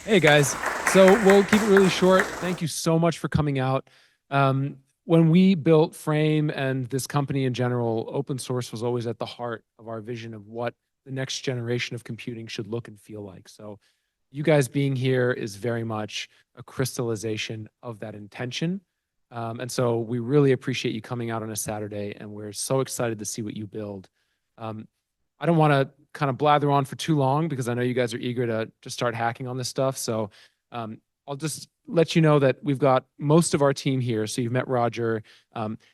Hey guys, so we'll keep it really short. Thank you so much for coming out. When we built Frame and this company in general, open source was always at the heart of our vision of what the next generation of computing should look and feel like. So, you guys being here is very much a crystallization of that intention. And so, we really appreciate you coming out on a Saturday, and we're so excited to see what you build. Um, I don't want to kind of blather on for too long because I know you guys are eager to start hacking on this stuff. So um, I'll just let you know that we've got most of our team here. So you've met Roger.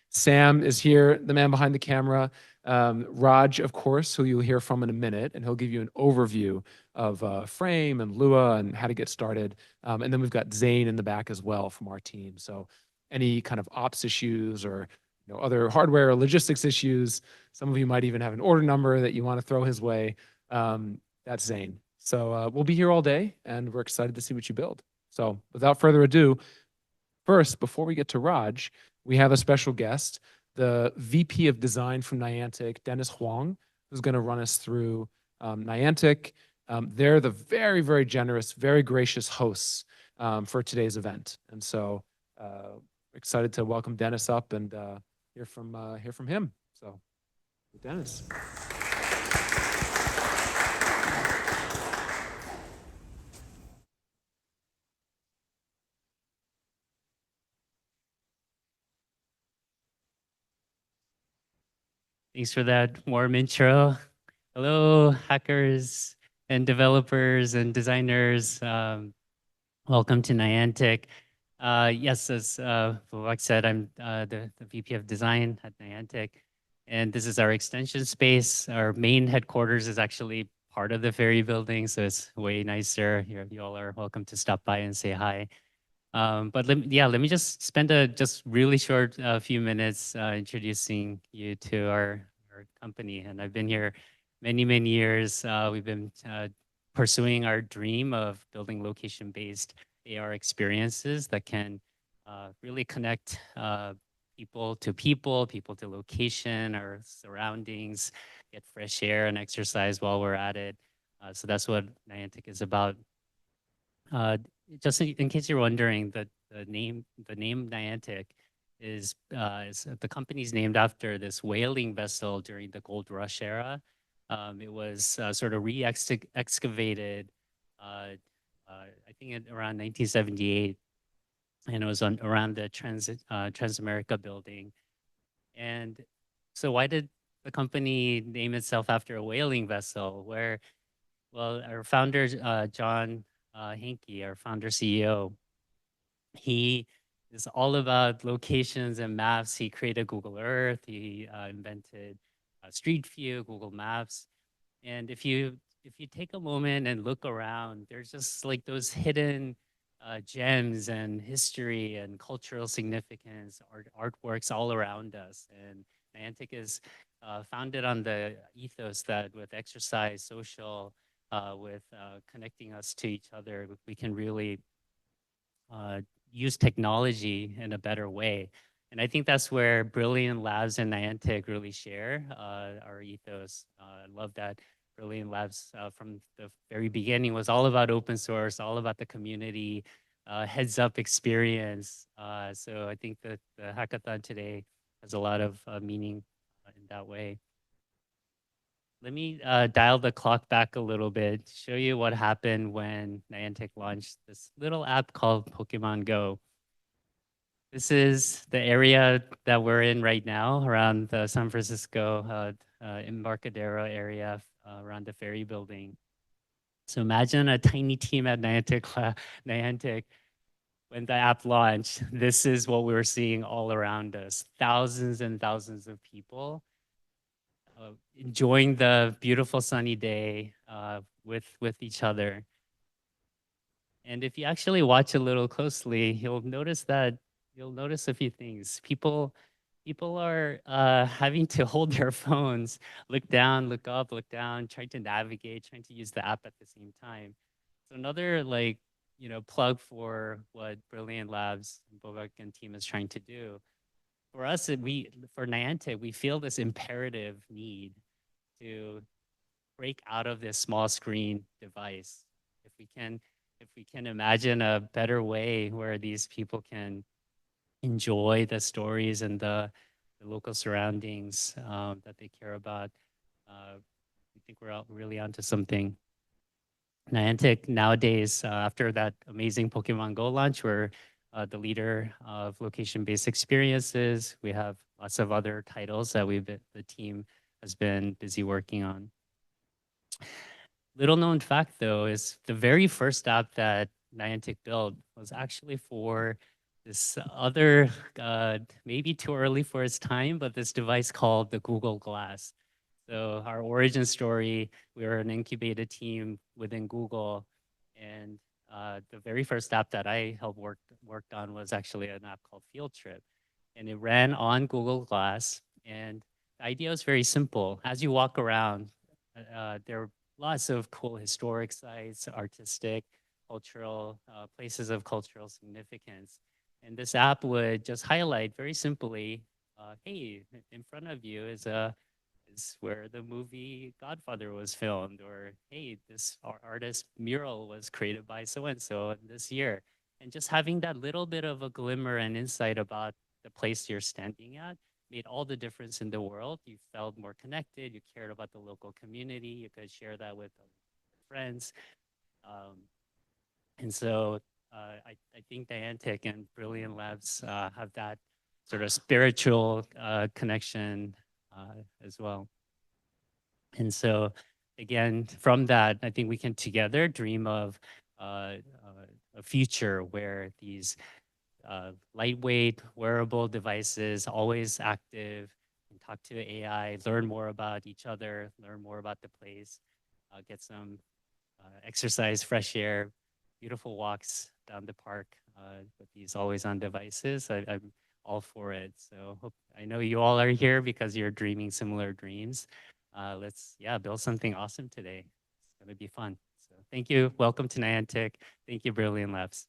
Sam is here, the man behind the camera. Raj, of course, who you'll hear from in a minute, and he'll give you an overview of Frame and Lua and how to get started. And then we've got Zane in the back as well from our team. So any kind of ops issues or other hardware or logistics issues, some of you might even have an order number that you want to throw his way. That's Zane. So we'll be here all day, and we're excited to see what you build. So without further ado, first, before we get to Raj, we have a special guest, the VP of Design from Niantic, Dennis Huang, who's going to run us through Niantic. They're the very, very generous, very gracious hosts for today's event. And so excited to welcome Dennis up and hear from him. So, Dennis. Thanks for that warm intro. Hello, hackers and developers and designers. Welcome to Niantic. Yes, as Bobak said, I'm the VP of Design at Niantic, and this is our extension space. Our main headquarters is actually part of the Ferry building, so it's way nicer. You all are welcome to stop by and say hi. But let me just spend a just really short few minutes introducing you to our company. And I've been here many years. We've been pursuing our dream of building location-based AR experiences that can really connect people to location, our surroundings, get fresh air and exercise while we're at it. So that's what Niantic is about. Uh, just in case you're wondering, the name Niantic is the company's named after this whaling vessel during the Gold Rush era. It was sort of re-excavated, I think around 1978, and it was around the Transamerica building. And so, why did the company name itself after a whaling vessel? Well, our founder, John Hankey, our founder CEO, he is all about locations and maps. He created Google Earth. He invented Street View, Google Maps. And if you take a moment and look around, there's just like those hidden gems and history and cultural significance, artworks all around us. And Niantic is founded on the ethos that with exercise, social, with connecting us to each other, we can really uh, use technology in a better way. And I think that's where Brilliant Labs and Niantic really share our ethos. I love that Brilliant Labs from the very beginning was all about open source, all about the community, heads up experience. So I think that the hackathon today has a lot of meaning in that way. Let me dial the clock back a little bit, show you what happened when Niantic launched this little app called Pokemon Go. This is the area that we're in right now around the San Francisco Embarcadero area around the Ferry building. So imagine a tiny team at Niantic when the app launched. This is what we were seeing all around us. Thousands and thousands of people enjoying the beautiful sunny day with each other. And if you actually watch a little closely, you'll notice a few things. People are having to hold their phones, look down, look up, look down, trying to navigate, trying to use the app at the same time. So another plug for what Brilliant Labs and Bobak and team is trying to do. For us, for Niantic, we feel this imperative need to break out of this small screen device. If we can if we can imagine a better way where these people can enjoy the stories and the local surroundings that they care about, we think we're really onto something. Niantic nowadays, after that amazing Pokemon Go launch, we're the leader of location-based experiences. We have lots of other titles that the team has been busy working on. Little known fact though is the very first app that Niantic built was actually for this other, maybe too early for its time, but this device called the Google Glass. So our origin story, we were an incubated team within Google, and the very first app that I helped worked on was actually an app called Field Trip, and it ran on Google Glass. And the idea was very simple. As you walk around, there are lots of cool historic sites, artistic, cultural places of cultural significance. And this app would just highlight very simply, hey, in front of you is where the movie Godfather was filmed, or hey, this artist mural was created by so and so this year. And just having that little bit of a glimmer and insight about the place you're standing at made all the difference in the world. You felt more connected, you cared about the local community, you could share that with friends. Um, and so I think Niantic and Brilliant Labs have that sort of spiritual connection as well. And so, again, from that, I think we can together dream of a future where these lightweight, wearable devices, always active, can talk to AI, learn more about each other, learn more about the place, get some exercise, fresh air, beautiful walks down the park with these always on devices. I'm all for it. So I know you all are here because you're dreaming similar dreams. Let's, yeah, build something awesome today. It's going to be fun. So thank you. Welcome to Niantic. Thank you, Brilliant Labs.